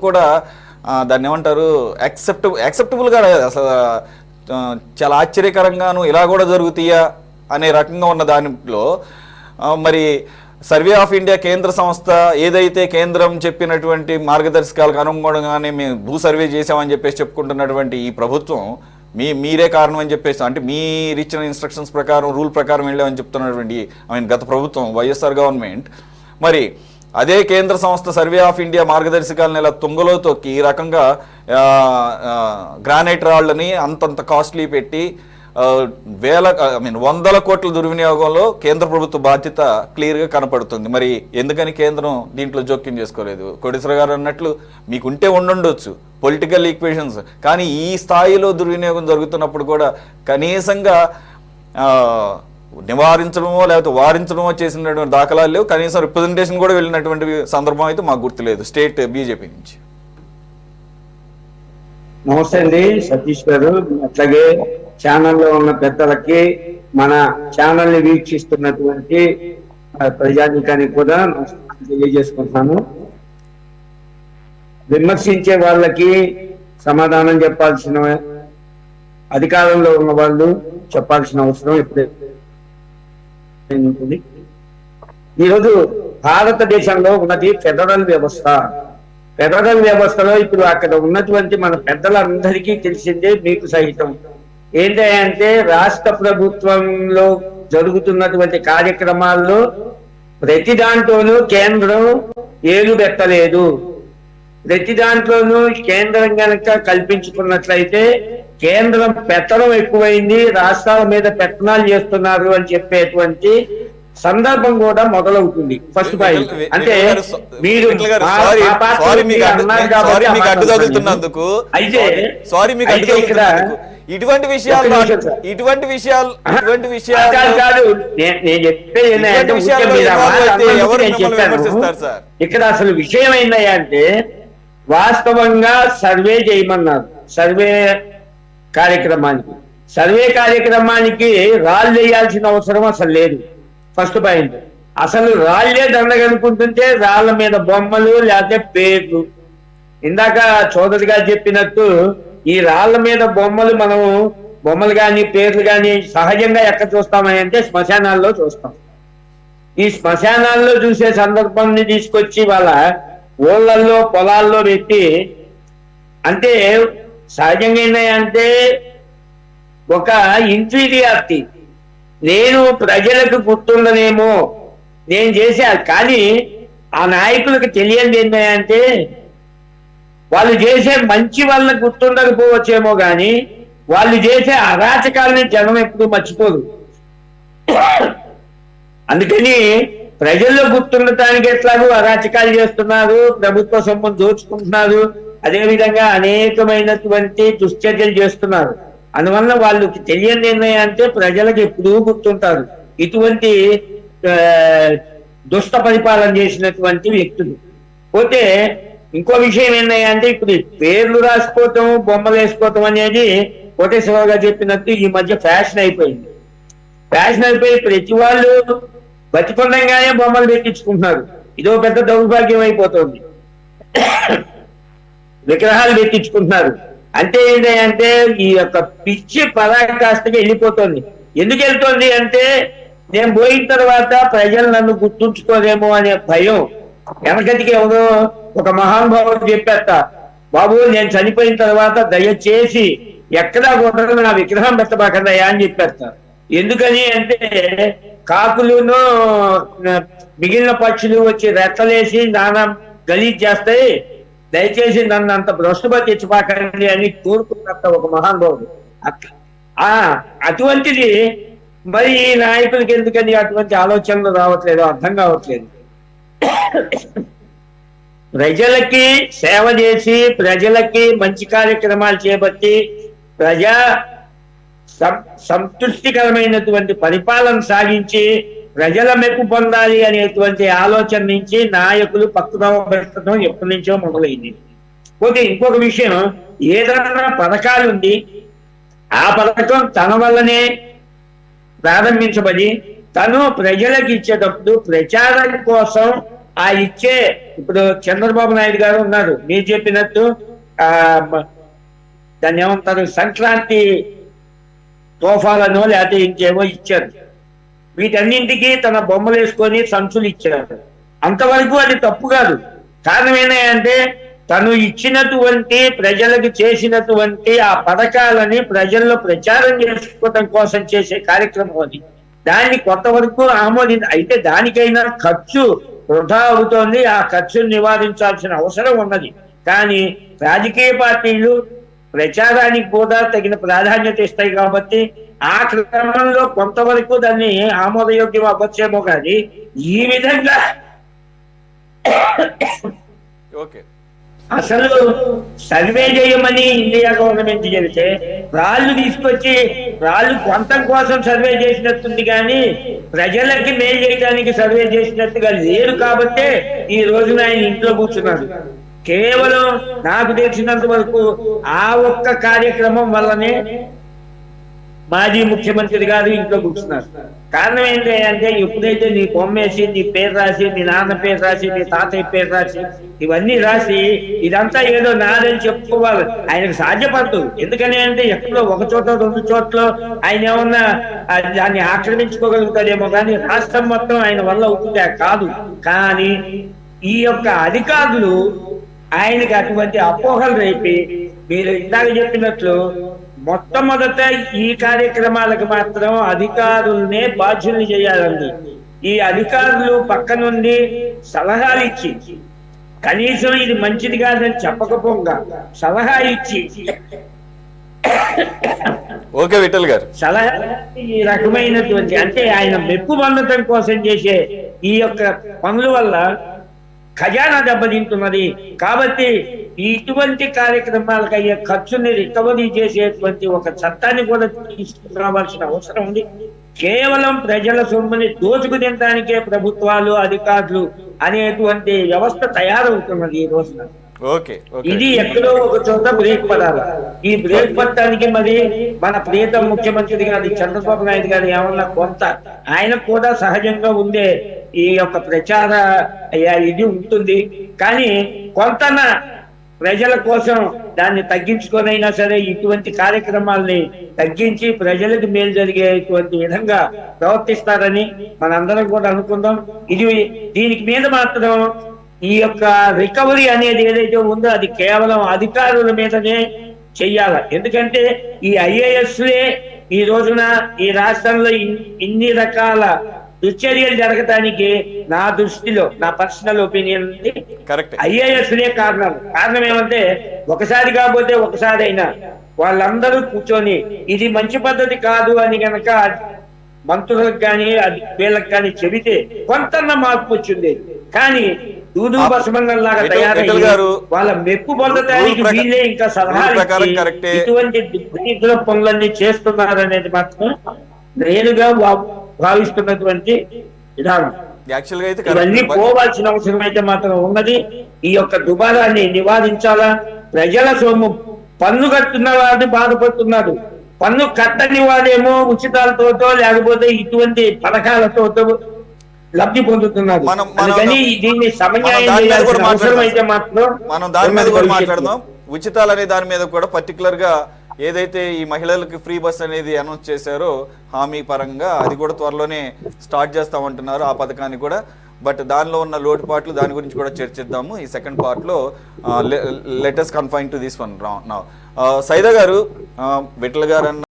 కూడా దాన్ని ఏమంటారు యాక్సెప్టబుల్గా అసలు చాలా ఆశ్చర్యకరంగాను ఇలా కూడా జరుగుతాయా అనే రకంగా ఉన్న దానిలో మరి సర్వే ఆఫ్ ఇండియా కేంద్ర సంస్థ ఏదైతే కేంద్రం చెప్పినటువంటి మార్గదర్శకాలకు అనుగుణంగానే మేము భూ సర్వే చేసామని చెప్పేసి చెప్పుకుంటున్నటువంటి ఈ ప్రభుత్వం మీరే కారణం అని చెప్పేసి అంటే మీరు ఇచ్చిన ఇన్స్ట్రక్షన్స్ ప్రకారం రూల్ ప్రకారం వెళ్ళామని చెప్తున్నటువంటి గత ప్రభుత్వం వైఎస్ఆర్ గవర్నమెంట్ మరి అదే కేంద్ర సంస్థ సర్వే ఆఫ్ ఇండియా మార్గదర్శకాలను ఇలా తుంగలో తొక్కి ఈ రకంగా గ్రానైట్ రాళ్ళని అంతంత కాస్ట్లీ పెట్టి వందల కోట్ల దుర్వినియోగంలో కేంద్ర ప్రభుత్వ బాధ్యత క్లియర్గా కనపడుతుంది. మరి ఎందుకని కేంద్రం దీంట్లో జోక్యం చేసుకోలేదు? కోటేశ్వర గారు అన్నట్లు మీకుంటే ఉండొచ్చు పొలిటికల్ ఈక్వేషన్స్, కానీ ఈ స్థాయిలో దుర్వినియోగం జరుగుతున్నప్పుడు కూడా కనీసంగా నివారించడమో లేకపోతే వారించడమో చేసినటువంటి దాఖలాలు లేవు. కనీసం రిప్రజెంటేషన్ కూడా వెళ్ళినటువంటి సందర్భం అయితే మాకు గుర్తులేదు స్టేట్ బీజేపీ నుంచి. నమస్తే అండి సతీష్ గారు, అట్లాగే ఛానల్లో ఉన్న పెద్దలకి, మన ఛానల్ని వీక్షిస్తున్నటువంటి ప్రజానికానికి కూడా తెలియజేసుకుంటున్నాను. విమర్శించే వాళ్ళకి సమాధానం చెప్పాల్సిన అధికారంలో ఉన్న వాళ్ళు చెప్పాల్సిన అవసరం ఇప్పుడే ఉంటుంది. ఈరోజు భారతదేశంలో ఉన్నది ఫెడరల్ వ్యవస్థ. ఫెడరల్ వ్యవస్థలో ఇప్పుడు అక్కడ ఉన్నటువంటి మన పెద్దలందరికీ తెలిసిందే, మీకు సహితం ఏంటంటే రాష్ట్ర ప్రభుత్వంలో జరుగుతున్నటువంటి కార్యక్రమాల్లో ప్రతి దాంట్లోనూ కేంద్రం ఏలు పెట్టలేదు. ప్రతి దాంట్లోనూ కేంద్రం కనుక కల్పించుకున్నట్లయితే కేంద్రం పెత్తనం ఎక్కువైంది, రాష్ట్రాల మీద పెత్తనాలు చేస్తున్నారు అని చెప్పేటువంటి సందర్భం కూడా మొదలవుతుంది. ఫస్ట్ పాయింట్ అంటే మీరు ఇటువంటి విషయాలు ఇక్కడ అసలు విషయం ఏంటంటే వాస్తవంగా సర్వే చేయమన్నారు. సర్వే కార్యక్రమానికి రాళ్ళు వేయాల్సిన అవసరం అసలు లేదు. ఫస్ట్ పాయింట్, అసలు రాళ్లే దండగనుకుంటుంటే రాళ్ల మీద బొమ్మలు లేకపోతే పేర్లు. ఇందాక చౌదరి గారు చెప్పినట్టు ఈ రాళ్ల మీద బొమ్మలు కానీ పేర్లు కానీ సహజంగా ఎక్కడ చూస్తామని అంటే శ్మశానాల్లో చూస్తాం. ఈ శ్మశానాల్లో చూసే సందర్భాన్ని తీసుకొచ్చి వాళ్ళ ఊళ్ళల్లో పొలాల్లో పెట్టి అంటే సహజంగా ఏంటంటే ఒక ఇన్ఫీరియారిటీ, నేను ప్రజలకు గుర్తుండనేమో నేను చేశా, కానీ ఆ నాయకులకు తెలియంది ఏంటంటే వాళ్ళు చేసే మంచి వాళ్ళకి గుర్తుండకపోవచ్చేమో కానీ వాళ్ళు చేసే అరాచకాలని జనం ఎప్పుడు మర్చిపోరు. అందుకని ప్రజల్లో గుర్తుండటానికి ఎట్లాగూ అరాచకాలు చేస్తున్నారు, ప్రభుత్వ సొమ్మును దోచుకుంటున్నారు, అదేవిధంగా అనేకమైనటువంటి దుశ్చర్యలు చేస్తున్నారు. అందువల్ల వాళ్ళకి తెలియని ఏంటంటే ప్రజలకు ఎప్పుడూ గుర్తుంటారు ఇటువంటి దుష్ట పరిపాలన చేసినటువంటి వ్యక్తులు. పోతే ఇంకో విషయం ఏంటంటే ఇప్పుడు పేర్లు రాసుకోవటం, బొమ్మలు వేసుకోవటం అనేది కోటేశ్వరరావు గారు చెప్పినట్టు ఈ మధ్య ఫ్యాషన్ అయిపోయింది. ప్రతి వాళ్ళు బతికొండంగానే బొమ్మలు పెట్టించుకుంటున్నారు. ఇదో పెద్ద దౌర్భాగ్యం అయిపోతుంది. విగ్రహాలు పెట్టించుకుంటున్నారు. అంటే ఏంటంటే ఈ యొక్క పిచ్చి పరాకాష్ఠగా వెళ్ళిపోతుంది. ఎందుకు వెళ్తుంది అంటే నేను పోయిన తర్వాత ప్రజలు నన్ను గుర్తుంచుకోదేమో అనే భయం. వెనకటికి ఎవరో ఒక మహానుభావుడు చెప్పేట, బాబు నేను చనిపోయిన తర్వాత దయచేసి ఎక్కడా కూడా నా విగ్రహం పెట్టబాకదయా అని చెప్పేస్తా. ఎందుకని అంటే కాకులును మిగిలిన పక్షులు వచ్చి రెట్టలేసి నానా గలీజ్ చేస్తాయి, దయచేసి నన్ను అంత భ్రష్టుపతి తెచ్చిపాకండి అని కోరుకున్నట్ట ఒక మహానుభావుడు. అటువంటిది మరి ఈ నాయకులకి ఎందుకని అటువంటి ఆలోచనలు రావట్లేదు అర్థం కావట్లేదు. ప్రజలకి సేవ చేసి ప్రజలకి మంచి కార్యక్రమాలు చేపట్టి ప్రజా సంతృష్టికరమైనటువంటి పరిపాలన సాగించి ప్రజల మెప్పు పొందాలి అనేటువంటి ఆలోచన నుంచి నాయకులు పక్కన పెట్టడం ఎప్పటి నుంచో మొదలైంది. పోతే ఇంకొక విషయం, ఏదైనా పథకాలు ఉంది ఆ పథకం తన వల్లనే ప్రారంభించబడి తను ప్రజలకు ఇచ్చేటప్పుడు ప్రచారం కోసం ఆ ఇచ్చే ఇప్పుడు చంద్రబాబు నాయుడు గారు ఉన్నారు, మీరు చెప్పినట్టు ఆ దాన్ని ఏమంటారు, సంక్రాంతి తోఫాలను లేకపోతే ఇంకేమో ఇచ్చారు. వీటన్నింటికి తన బొమ్మలు వేసుకొని సంచులు ఇచ్చారు. అంతవరకు అది తప్పు కాదు. కారణం ఏంటంటే తను ఇచ్చినటువంటి ప్రజలకు చేసినటువంటి ఆ పథకాలని ప్రజల్లో ప్రచారం చేసుకోవడం కోసం చేసే కార్యక్రమం అది. దాన్ని కొంతవరకు అయితే దానికైనా ఖర్చు వృధా అవుతోంది. ఆ ఖర్చును నివారించాల్సిన అవసరం ఉన్నది. కానీ రాజకీయ పార్టీలు ప్రచారానికి కూడా తగిన ప్రాధాన్యత ఇస్తాయి కాబట్టి ఆ క్రమంలో కొంతవరకు దాన్ని ఆమోదయోగ్యం అవ్వచ్చేమో కానీ ఈ విధంగా ఓకే అసలు సర్వే చేయమని ఇండియా గవర్నమెంట్ చెబితే రాళ్ళు తీసుకొచ్చి రాళ్ళు కొంతం కోసం సర్వే చేసినట్టుంది కానీ ప్రజలకి మేలు చేయడానికి సర్వే చేసినట్టుగా లేరు. కాబట్టే ఈ రోజున ఆయన ఇంట్లో కూర్చున్నారు. కేవలం నాకు తెలిసినంత వరకు ఆ ఒక్క కార్యక్రమం వల్లనే మాజీ ముఖ్యమంత్రి గారు ఇంట్లో కూర్చున్నారు. కారణం ఏంటి అంటే ఎప్పుడైతే నీ బొమ్మేసి నీ పేరు రాసి, నీ నాన్న పేరు రాసి, నీ తాతయ్య పేరు రాసి, ఇవన్నీ రాసి ఇదంతా ఏదో నాదని చెప్పుకోవాలి, ఆయనకు సాధ్యపడదు. ఎందుకని అంటే ఎక్కడో ఒక చోట రెండు చోట్ల ఆయన ఏమన్నా దాన్ని ఆక్రమించుకోగలుగుతాడేమో కానీ రాష్ట్రం మొత్తం ఆయన వల్ల అవుతుందా? కాదు. కానీ ఈ యొక్క అధికారులు ఆయనకి అటువంటి అపోహలు రేపి మీరు ఇందాక చెప్పినట్లు మొట్టమొదట ఈ కార్యక్రమాలకు మాత్రం అధికారులనే బాధ్యుల్ని చేయాలండి. ఈ అధికారులు పక్క నుండి సలహాలు ఇచ్చి, కనీసం ఇది మంచిది కాదని చెప్పకపోగా సలహా ఇచ్చి, ఓకే విఠల్ గారు, సలహా ఈ రకమైనటువంటి అంటే ఆయన మెప్పు పొందడం కోసం చేసే ఈ యొక్క పనుల వల్ల ఖజానా దెబ్బతింటున్నది. కాబట్టి ఇటువంటి కార్యక్రమాలకు అయ్యే ఖర్చుని రికవరీ చేసేటువంటి ఒక చట్టాన్ని కూడా తీసుకురావాల్సిన అవసరం ఉంది. కేవలం ప్రజల సొమ్ముని దోచుకు తినడానికే ప్రభుత్వాలు, అధికారులు అనేటువంటి వ్యవస్థ తయారవుతున్నది ఈ రోజున. ఇది ఎక్కడో ఒక చోట బ్రేక్ పడాలి. ఈ బ్రేక్ పడటానికి మరి మన ప్రియతమ ముఖ్యమంత్రి గారి చంద్రబాబు నాయుడు గారు ఏమన్నా కొంత ఆయన కూడా సహజంగా ఉండే ఈ యొక్క ప్రచార ఇది ఉంటుంది. కానీ కొంత ప్రజల కోసం దాన్ని తగ్గించుకొనైనా సరే ఇటువంటి కార్యక్రమాల్ని తగ్గించి ప్రజలకు మేలు జరిగేటువంటి విధంగా ప్రవర్తిస్తారని మనందరం కూడా అనుకుందాం. దీనికి మీద మాత్రం ఈ యొక్క రికవరీ అనేది ఏదైతే ఉందో అది కేవలం అధికారుల మీదనే చెయ్యాలి. ఎందుకంటే ఈ ఐఏఎస్లే ఈ రోజున ఈ రాష్ట్రంలో ఇన్ని రకాల దుశ్చర్యలు జరగటానికి నా దృష్టిలో, నా పర్సనల్ ఒపీనియన్, ఐఏఎస్లే కారణం ఏమంటే ఒకసారి కాకపోతే ఒకసారి అయినా వాళ్ళందరూ కూర్చొని ఇది మంచి పద్ధతి కాదు అని గనక మంత్రులకు కానీ వీళ్ళకి కానీ చెబితే కొంత మార్పు వచ్చింది. కానీ దూదు బసమన్నలాగా తయారయ్యారు. వాళ్ళ మెప్పు పొందడానికి వీళ్ళే ఇంకా సలహాలు ఇటువంటి దుర్నీతుల పనులన్నీ చేస్తున్నారు అనేది మాత్రం నేరుగా భావిస్తున్నటువంటి విధానం. ఇవన్నీ పోవాల్సిన అవసరం అయితే మాత్రం ఉన్నది. ఈ యొక్క దుబారాన్ని నివారించాలా. ప్రజల సొమ్ము పన్ను కట్టున్న వాడిని బాధపడుతున్నారు, పన్ను కట్టని వాడేమో ఉచితాలతో లేకపోతే ఇటువంటి పథకాలతో లబ్ధి పొందుతున్నారు. అందుకని దీన్ని సమన్యాయం చేయాల్సిన అవసరం అయితే మాత్రం మనం దాని మీద కూడా మాట్లాడదాం. ఉచితాలు అనే దాని మీద కూడా పర్టికులర్ గా ఏదైతే ఈ మహిళలకు ఫ్రీ బస్ అనేది అనౌన్స్ చేశారో హామీ పరంగా అది కూడా త్వరలోనే స్టార్ట్ చేస్తామంటున్నారు ఆ పథకాన్ని కూడా. బట్ దానిలో ఉన్న లోటుపాట్లు దాని గురించి కూడా చర్చిద్దాము ఈ సెకండ్ పార్ట్లో. Let us confine to this one now. Saida గారు, విఠల్ గారు